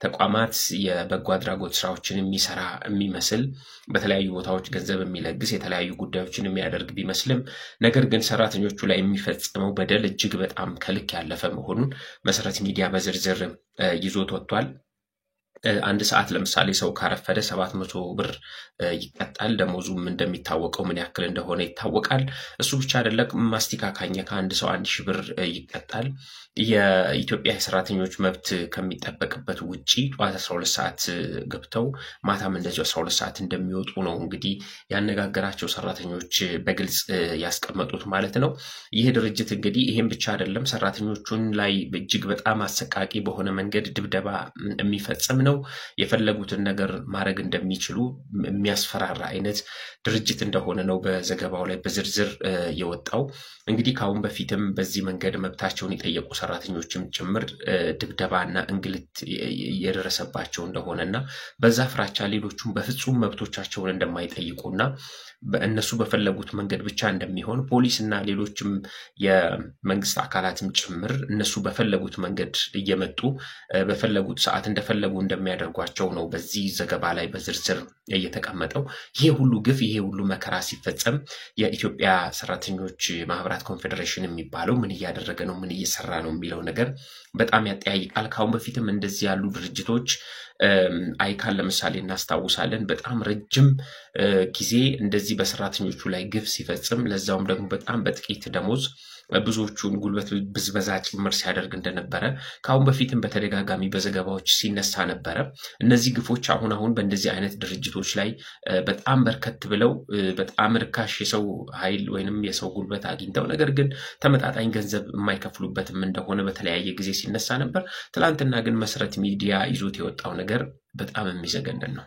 ተቋማት የበጎ አድራጎት ስራዎችን የሚሰራ የሚመስል በተለያዩ ቦታዎች ገንዘብ የሚለግስ የተለያዩ ጉዳዮችን የሚያደርግ ቢመስልም ነገር ግን ሰራተኞቹ ላይ የሚፈጽመው በደል እጅግ በጣም ከልክ ያለፈ መሆኑን መሰረት ሚዲያ በዝርዝር ይዞት ወጥቷል። አንድ ሰዓት ለምሳሌ ሰው ካረፈደ 700 ብር ይቀጣል። ደሞዙም እንደሚታወቀው ምን ያክል እንደሆነ ይታወቃል። እሱ ብቻ አይደለም፣ ማስቲካካኛ ከአንድ ሰው 1000 ብር ይቀጣል። የኢትዮጵያ ሰራተኞች መብት ከሚጠበቅበት ውጪ ጧት 12 ሰዓት ገብተው ማታም እንደዚሁ 12 ሰዓት እንደሚወጡ ነው እንግዲህ ያነጋገራቸው ሰራተኞች በግልጽ ያስቀመጡት ማለት ነው። ይህ ድርጅት እንግዲህ ይሄን ብቻ አይደለም፣ ሰራተኞቹን ላይ እጅግ በጣም አሰቃቂ በሆነ መንገድ ድብደባ የሚፈጽም ነው። የፈለጉትን ነገር ማድረግ እንደሚችሉ የሚያስፈራራ አይነት ድርጅት እንደሆነ ነው በዘገባው ላይ በዝርዝር የወጣው። እንግዲህ ካሁን በፊትም በዚህ መንገድ መብታቸውን የጠየቁ ሰራተኞችም ጭምር ድብደባና እንግልት የደረሰባቸው እንደሆነና በዛ ፍራቻ ሌሎቹም በፍጹም መብቶቻቸውን እንደማይጠይቁና በእነሱ በፈለጉት መንገድ ብቻ እንደሚሆን ፖሊስና ሌሎችም የመንግስት አካላትም ጭምር እነሱ በፈለጉት መንገድ እየመጡ በፈለጉት ሰዓት እንደፈለጉ እንደሚያደርጓቸው ነው በዚህ ዘገባ ላይ በዝርዝር እየተቀመጠው። ይሄ ሁሉ ግፍ ይሄ ሁሉ መከራ ሲፈጸም የኢትዮጵያ ሰራተኞች ማህበራት ኮንፌደሬሽን የሚባለው ምን እያደረገ ነው ምን እየሰራ ነው የሚለው ነገር በጣም ያጠያይቃል። ካሁን በፊትም እንደዚህ ያሉ ድርጅቶች አይካል ለምሳሌ እናስታውሳለን። በጣም ረጅም ጊዜ እንደዚህ በሰራተኞቹ ላይ ግፍ ሲፈጽም ለዛውም ደግሞ በጣም በጥቂት ደሞዝ ብዙዎቹን ጉልበት ብዝበዛ ጭምር ሲያደርግ እንደነበረ ካሁን በፊትም በተደጋጋሚ በዘገባዎች ሲነሳ ነበረ። እነዚህ ግፎች አሁን በእንደዚህ አይነት ድርጅቶች ላይ በጣም በርከት ብለው በጣም ርካሽ የሰው ኃይል ወይንም የሰው ጉልበት አግኝተው ነገር ግን ተመጣጣኝ ገንዘብ የማይከፍሉበትም እንደሆነ በተለያየ ጊዜ ሲነሳ ነበር። ትላንትና ግን መሰረት ሚዲያ ይዞት የወጣው ነገር በጣም የሚዘገንን ነው።